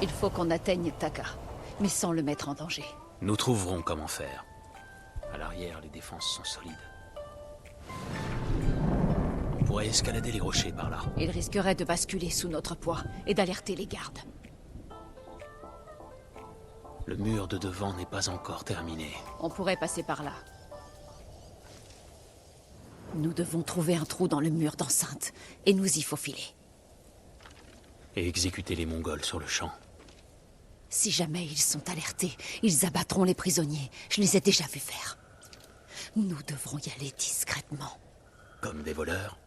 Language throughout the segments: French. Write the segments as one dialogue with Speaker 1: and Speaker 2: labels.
Speaker 1: Il faut qu'on atteigne Taka, mais sans le mettre en danger.
Speaker 2: Nous trouverons comment faire. À l'arrière, les défenses sont solides. On pourrait escalader les rochers par là.
Speaker 1: Il risquerait de basculer sous notre poids et d'alerter les gardes.
Speaker 2: Le mur de devant n'est pas encore terminé.
Speaker 1: On pourrait passer par là. Nous devons trouver un trou dans le mur d'enceinte et nous y faufiler.
Speaker 2: Et exécuter les Mongols sur le champ.
Speaker 1: Si jamais ils sont alertés, ils abattront les prisonniers. Je les ai déjà vus faire. Nous devrons y aller discrètement.
Speaker 2: Comme des voleurs?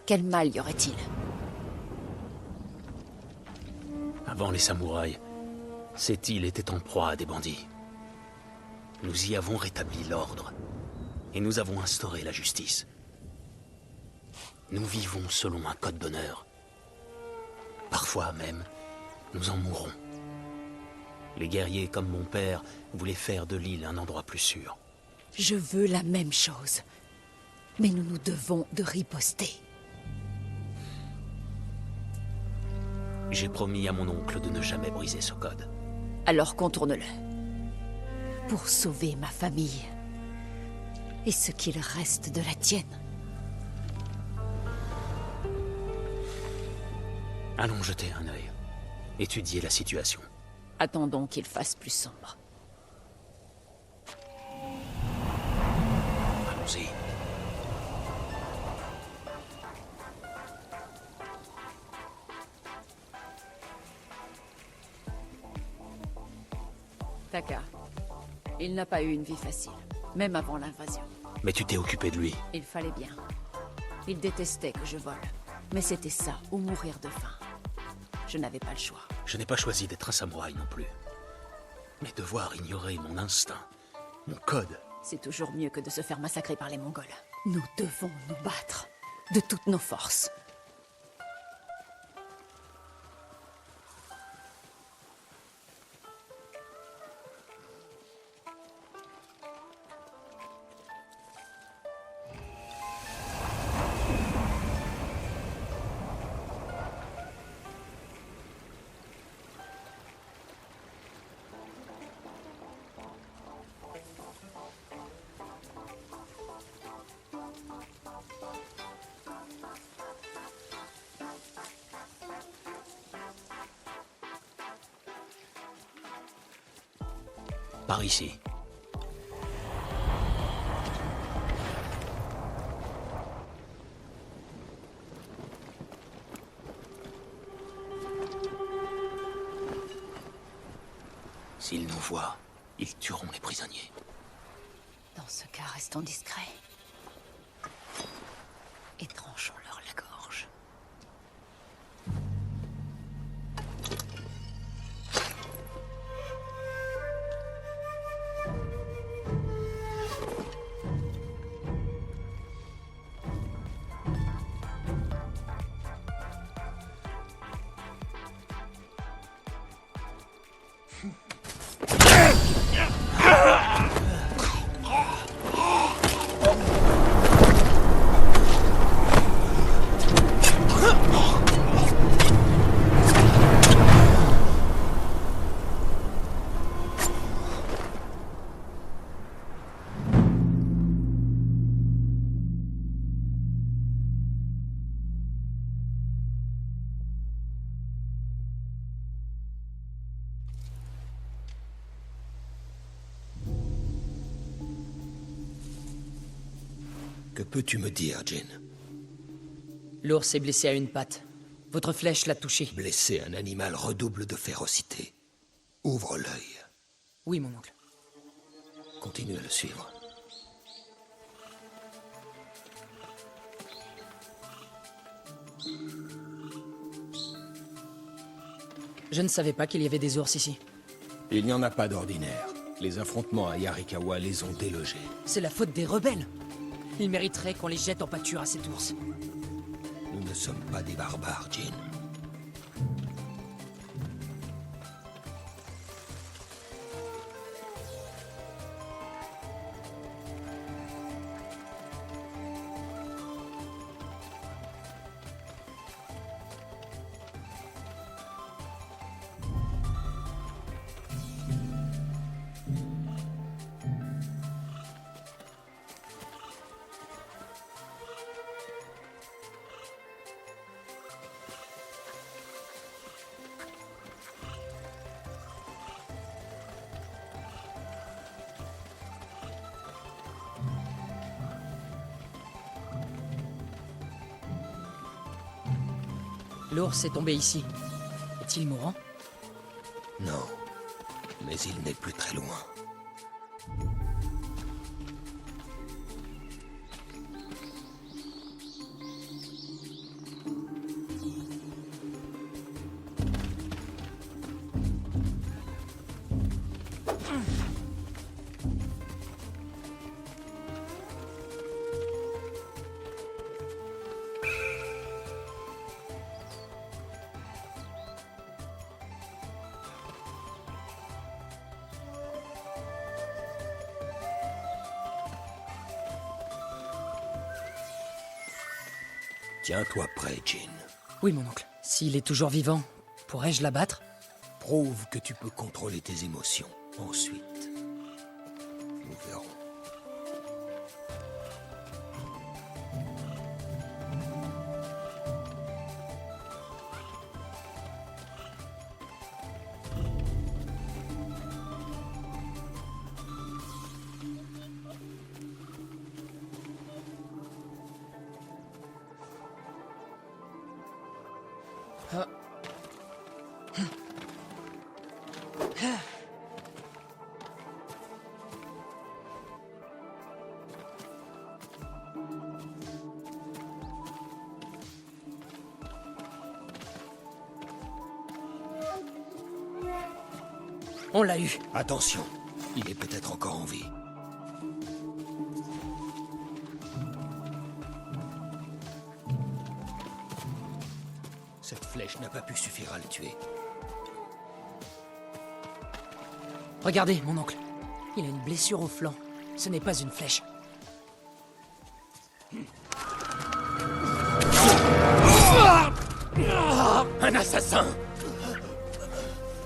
Speaker 1: Quel mal y aurait-il?
Speaker 2: Avant les samouraïs, cette île était en proie à des bandits. Nous y avons rétabli l'ordre. Et nous avons instauré la justice. Nous vivons selon un code d'honneur. Parfois même, nous en mourrons. Les guerriers comme mon père voulaient faire de l'île un endroit plus sûr.
Speaker 1: Je veux la même chose. Mais nous nous devons de riposter.
Speaker 2: J'ai promis à mon oncle de ne jamais briser ce code.
Speaker 1: Alors contourne-le. Pour sauver ma famille. Et ce qu'il reste de la tienne.
Speaker 2: Allons jeter un œil. Étudier la situation.
Speaker 1: Attendons qu'il fasse plus sombre.
Speaker 2: Allons-y.
Speaker 1: Taka. Il n'a pas eu une vie facile, même avant l'invasion.
Speaker 2: Mais tu t'es occupé de lui.
Speaker 1: Il fallait bien. Il détestait que je vole. Mais c'était ça, ou mourir de faim. Je n'avais pas le choix.
Speaker 2: Je n'ai pas choisi d'être un samouraï non plus. Mais devoir ignorer mon instinct, mon code...
Speaker 1: C'est toujours mieux que de se faire massacrer par les Mongols. Nous devons nous battre. De toutes nos forces.
Speaker 2: Par ici. S'ils nous voient, ils tueront les prisonniers.
Speaker 1: Dans ce cas, restons discrets. Et tranchons-leur la gorge.
Speaker 3: Que peux-tu me dire, Jin?
Speaker 4: L'ours est blessé à une patte. Votre flèche l'a touché.
Speaker 3: Blesser un animal redouble de férocité. Ouvre l'œil.
Speaker 4: Oui, mon oncle.
Speaker 3: Continue à le suivre.
Speaker 4: Je ne savais pas qu'il y avait des ours ici.
Speaker 3: Il n'y en a pas d'ordinaire. Les affrontements à Yarikawa les ont délogés.
Speaker 4: C'est la faute des rebelles. Ils mériteraient qu'on les jette en pâture à cet ours.
Speaker 3: Nous ne sommes pas des barbares, Jin.
Speaker 4: L'ours est tombé ici. Est-il mourant?
Speaker 3: Non. Mais il n'est plus très loin. Tiens-toi prêt, Jin.
Speaker 4: Oui, mon oncle. S'il est toujours vivant, pourrais-je l'abattre?
Speaker 3: Prouve que tu peux contrôler tes émotions. Ensuite, nous verrons.
Speaker 4: On l'a eu.
Speaker 3: Attention, il est peut-être encore en vie. Cette flèche n'a pas pu suffire à le tuer.
Speaker 4: Regardez, mon oncle. Il a une blessure au flanc. Ce n'est pas une flèche.
Speaker 3: Un assassin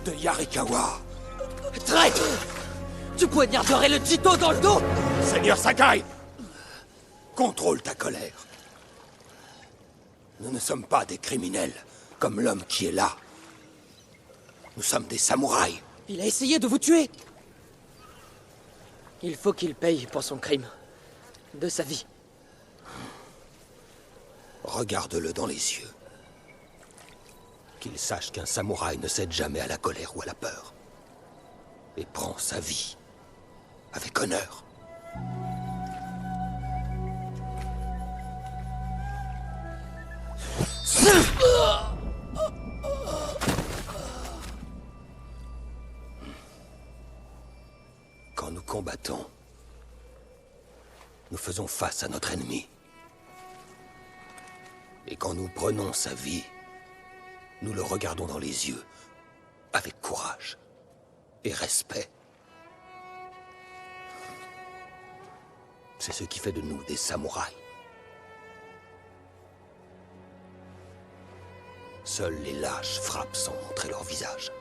Speaker 3: de Yarikawa.
Speaker 4: Traître! Tu poignarderais le Jito dans le dos!
Speaker 3: Seigneur Sakai, contrôle ta colère. Nous ne sommes pas des criminels, comme l'homme qui est là. Nous sommes des samouraïs.
Speaker 4: Il a essayé de vous tuer! Il faut qu'il paye pour son crime. De sa vie.
Speaker 3: Regarde-le dans les yeux. Qu'il sache qu'un samouraï ne cède jamais à la colère ou à la peur. Et prend sa vie avec honneur. Quand nous combattons, nous faisons face à notre ennemi. Et quand nous prenons sa vie, nous le regardons dans les yeux, avec courage et respect. C'est ce qui fait de nous des samouraïs. Seuls les lâches frappent sans montrer leur visage.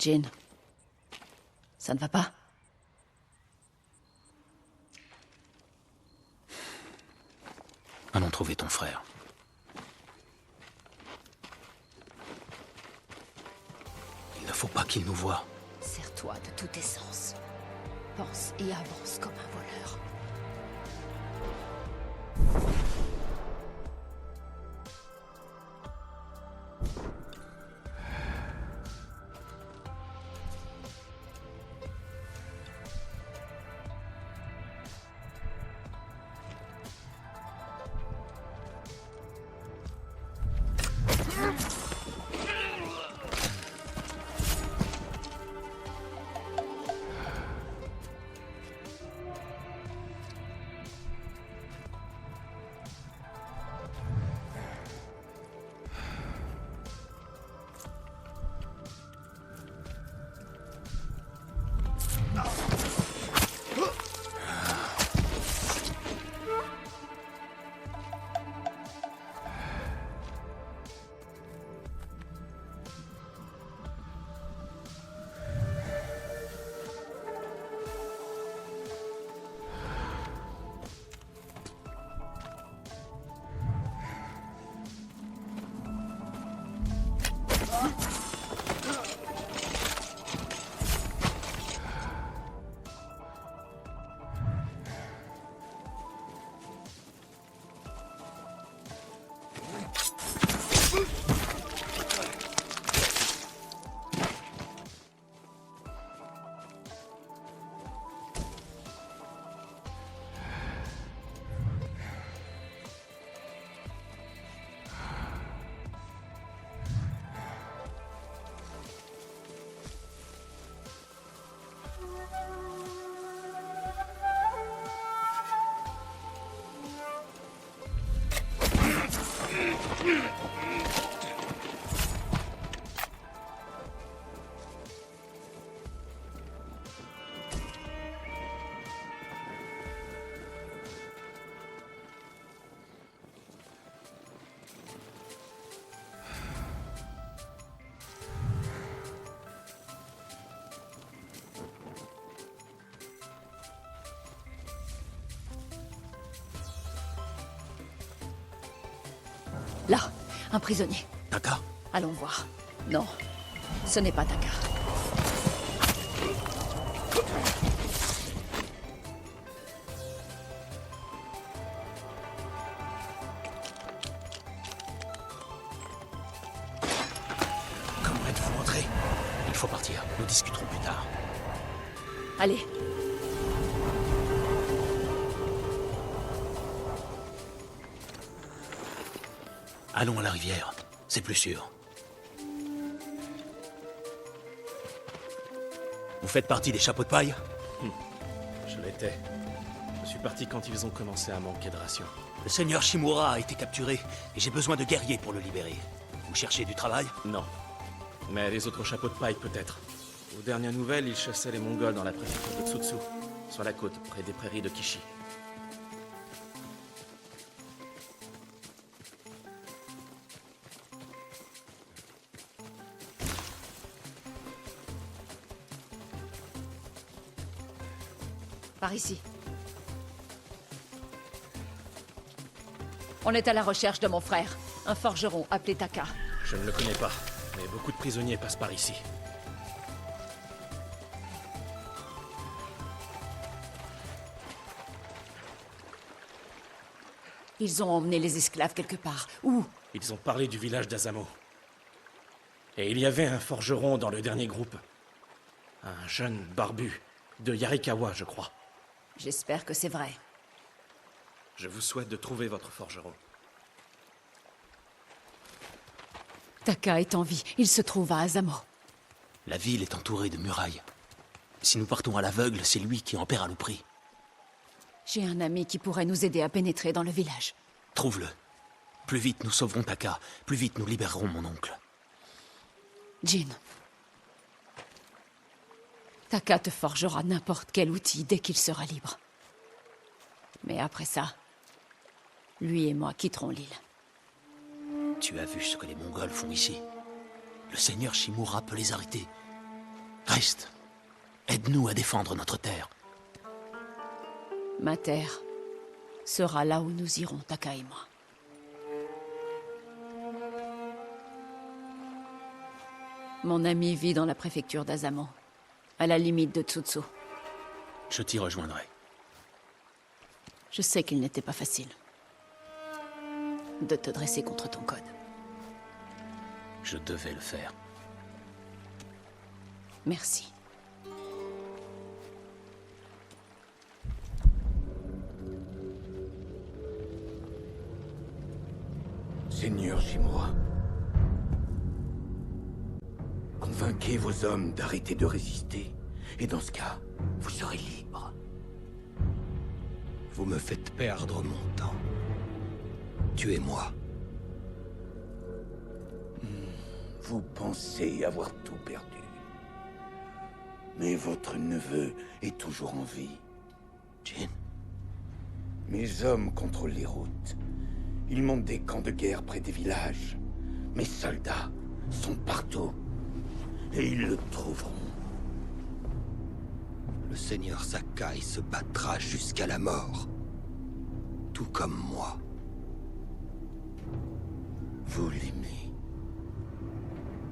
Speaker 1: Jin, ça ne va pas?
Speaker 2: Allons trouver ton frère. Il ne faut pas qu'il nous voie.
Speaker 1: Sers-toi de toute essence. Pense et avance comme un voleur. Là, un prisonnier.
Speaker 2: Taka?
Speaker 1: Allons voir. Non, ce n'est pas Taka.
Speaker 2: Comment êtes-vous entré? Il faut partir. Nous discuterons plus tard.
Speaker 1: Allez.
Speaker 2: Allons à la rivière. C'est plus sûr. Vous faites partie des chapeaux de paille?
Speaker 5: Je l'étais. Je suis parti quand ils ont commencé à manquer de rations.
Speaker 2: Le seigneur Shimura a été capturé et j'ai besoin de guerriers pour le libérer. Vous cherchez du travail?
Speaker 5: Non. Mais les autres chapeaux de paille, peut-être. Aux dernières nouvelles, ils chassaient les Mongols dans la préfecture de Tsutsu, sur la côte, près des prairies de Kishi.
Speaker 1: Par ici. On est à la recherche de mon frère, un forgeron appelé Taka.
Speaker 5: Je ne le connais pas, mais beaucoup de prisonniers passent par ici.
Speaker 1: Ils ont emmené les esclaves quelque part. Où?
Speaker 5: Ils ont parlé du village d'Azamo. Et il y avait un forgeron dans le dernier groupe. Un jeune barbu, de Yarikawa, je crois.
Speaker 1: J'espère que c'est vrai.
Speaker 5: Je vous souhaite de trouver votre forgeron.
Speaker 1: Taka est en vie. Il se trouve à Azamo.
Speaker 2: La ville est entourée de murailles. Si nous partons à l'aveugle, c'est lui qui en paiera le prix.
Speaker 1: J'ai un ami qui pourrait nous aider à pénétrer dans le village.
Speaker 2: Trouve-le. Plus vite nous sauverons Taka, plus vite nous libérerons mon oncle.
Speaker 1: Jin. Taka te forgera n'importe quel outil dès qu'il sera libre. Mais après ça, lui et moi quitterons l'île.
Speaker 2: Tu as vu ce que les Mongols font ici? Le seigneur Shimura peut les arrêter. Reste. Aide-nous à défendre notre terre.
Speaker 1: Ma terre sera là où nous irons, Taka et moi. Mon ami vit dans la préfecture d'Azamo, à la limite de Tsutsu.
Speaker 2: Je t'y rejoindrai.
Speaker 1: Je sais qu'il n'était pas facile de te dresser contre ton code.
Speaker 2: Je devais le faire.
Speaker 1: Merci.
Speaker 6: Seigneur Shimura, convainquez vos hommes d'arrêter de résister, et dans ce cas, vous serez libre.
Speaker 3: Vous me faites perdre mon temps. Tuez-moi.
Speaker 6: Vous pensez avoir tout perdu. Mais votre neveu est toujours en vie.
Speaker 3: Jin,
Speaker 6: Mes hommes contrôlent les routes. Ils montent des camps de guerre près des villages. Mes soldats sont partout. Et ils le trouveront.
Speaker 3: le seigneur Sakai se battra jusqu'à la mort. Tout comme moi.
Speaker 6: Vous l'aimez.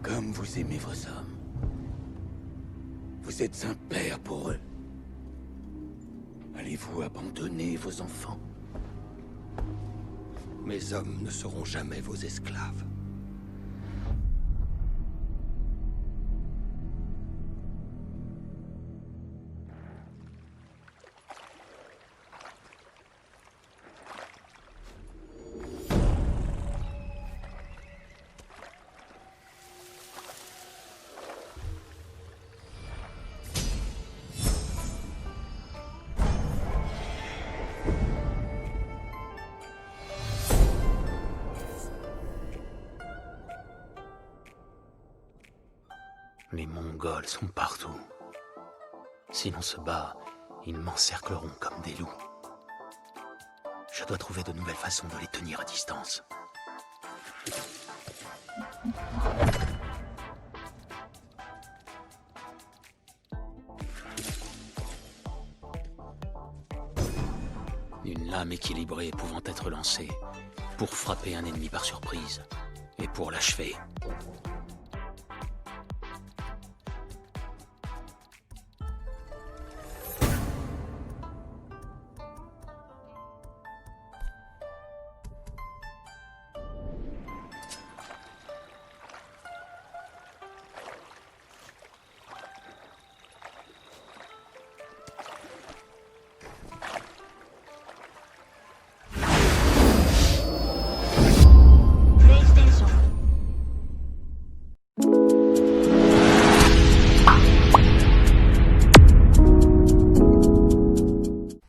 Speaker 6: comme vous aimez vos hommes. Vous êtes un père pour eux. Allez-vous abandonner vos enfants?
Speaker 3: Mes hommes ne seront jamais vos esclaves.
Speaker 2: Les Mongols sont partout. Si l'on se bat, ils m'encercleront comme des loups. Je dois trouver de nouvelles façons de les tenir à distance. Une lame équilibrée pouvant être lancée pour frapper un ennemi par surprise et pour l'achever.